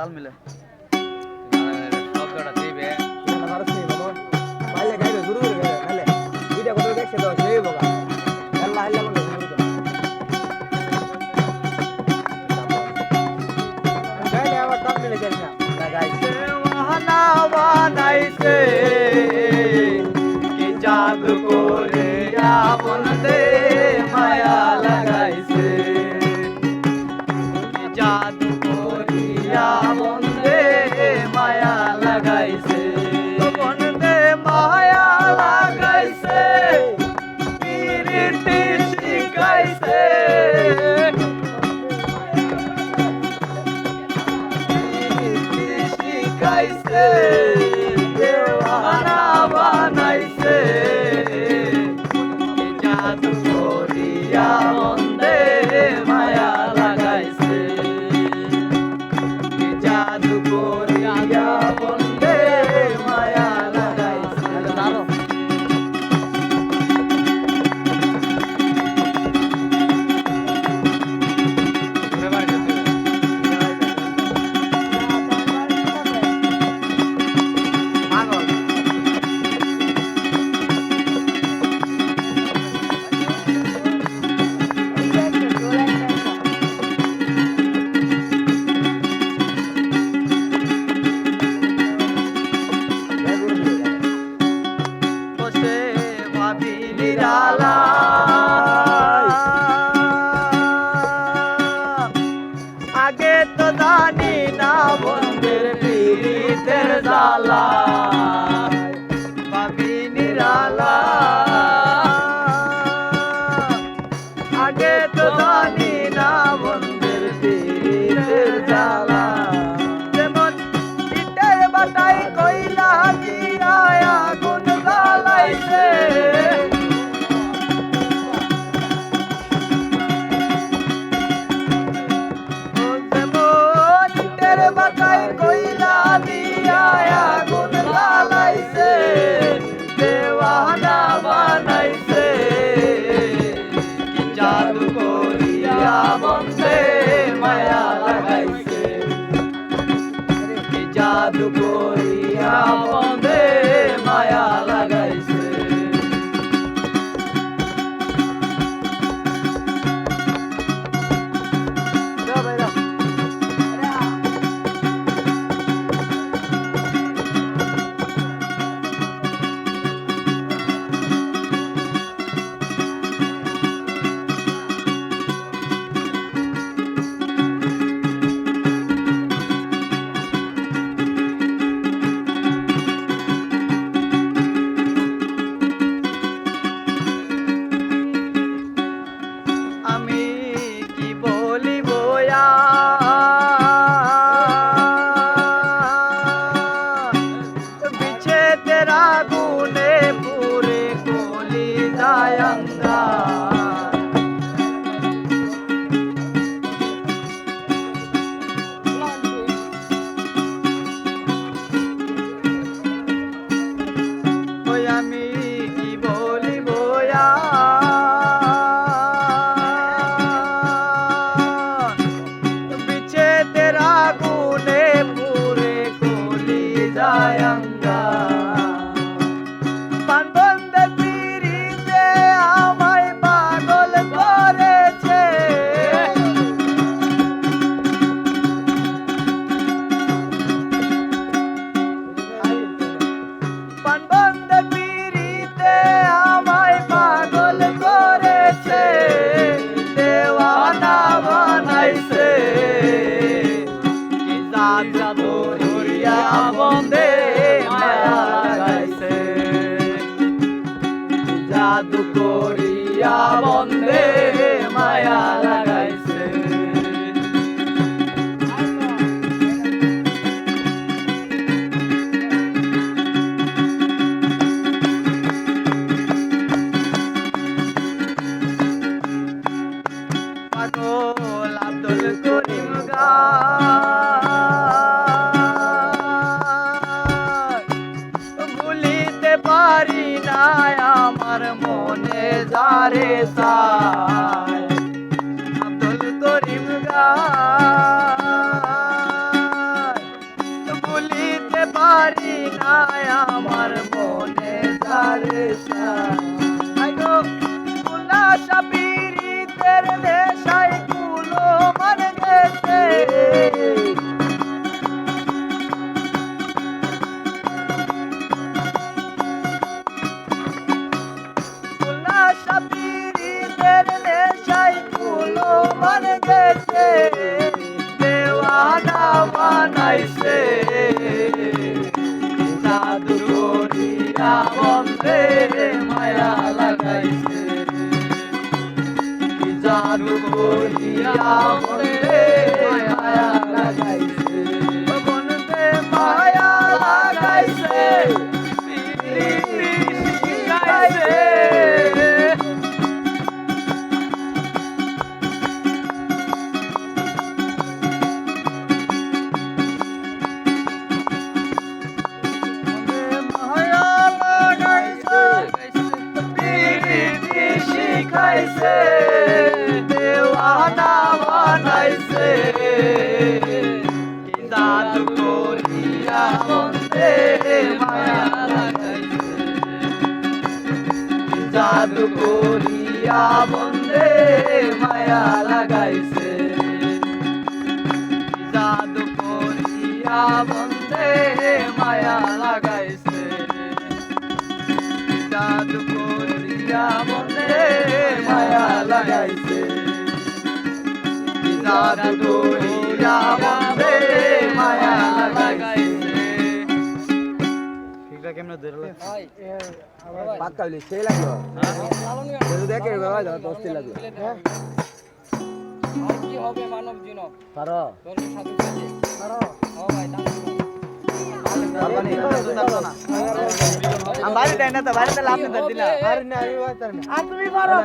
তাল মিলে শব্দটা দিবে পাইলে গাইবে শুরু করে গাইবে নালে দুইটা কথা দেখছে তো সেই বগা আল্লাহ আল্লাহ বলে শুরু করে গাইলে আবার তাল মিলে গাইছে না গাইছে ওয়ানা বানাইছে কি জাদু করে আপন দে মায়া লাগাইছে কি জাদু করিয়া মন দে মায়া লাগাইছে মন দে মায়া লাগাইছে পিরিতি শিখাইছে পিরিতি শিখাইছে দেওয়ানা বানাইছে কি জাদু করিয়া মন দে মায়া লাগাইছে কি জাদু করিয়া মন দে মায়া লাগাইছে দাঁড়ো বসে ভাবি নিরালা আগে তো জানি না বন্ধের পীড়িতের জ্বালা ভাবি নিরালা আগে তো জানি না বন্ধের পীড়িতের জ্বালা যেমন ইটের বাটাই কইলা দিয়া আগুন জ্বালাইছে যেমন ইটের বাটাই কইলা দিয়া আগুন জ্বালাইছে দেওয়ানা বানাইছে কি জাদু করিয়া বন্ধে মায়া লাগাইছে কি জাদু করিয়া বন্ধে মায়া লাগাইছে আমি কি বলিব বিছে তেরা গুনে পুরে কলি যায়ঙ্গা ওই আমি কি বলিব বিছে তেরা গুনে পুরে কলি যায়ঙ্গা পানবন্ধের পিরিতে আমায় পাগল করেছে পানবন্ধের পিরিতে আমায় পাগল করেছে দেওয়ানা বানাইছে কি জাদু করিয়া বন্ধে মায়া লাগাইছে কি জাদু করিয়া বন্ধে মায়া লাগাইছে পাগল আব্দুল করিম ভুলিতে পারি না আমার মনে যারে চায় আব্দুল করিম গায় নাই আমার মনে যারে সাই গো উল্লাসা পীড়িতের নেশায় কুলো মানে গেছে উল্লাসা পীড়িতের নেশায় কুলো মানে গেছে দেওয়ানা বানাইছে জাদু করিয়া বন্ধে মায়া লাগাইছে জাদু করিয়া বন্ধে মায়া লাগাইছে বন্ধে মায়া লাগাইছে পিরিতি শিখাইছে শিখাইছে দেওয়ানা বানাইছে জাদু করিয়া বন্ধে মায়া লাগাইছে জাদু করিয়া বন্ধে মায়া লাগাইছে জাদু করিয়া বন্ধে মায়া লাগাইছে জাদু করিয়া বন্ধে মায়া লাগাইছে জাদু করিয়া বন্ধে মায়া লাগাইছে ঠিকটা কেমনে ধরলে পাত কাইলে সেই লাগলো যদি দেখে বাবা দাও 10 টি লাগলো আর কি হবে মানব জীবন পারো তোর সাথে কাজে পারো ও ভাই দাম পারবানি আমি বাইরে দেয় না তো বাইরে দিলে আপনি দিলা আরে না আমি পারতাম না আর তুমি পারো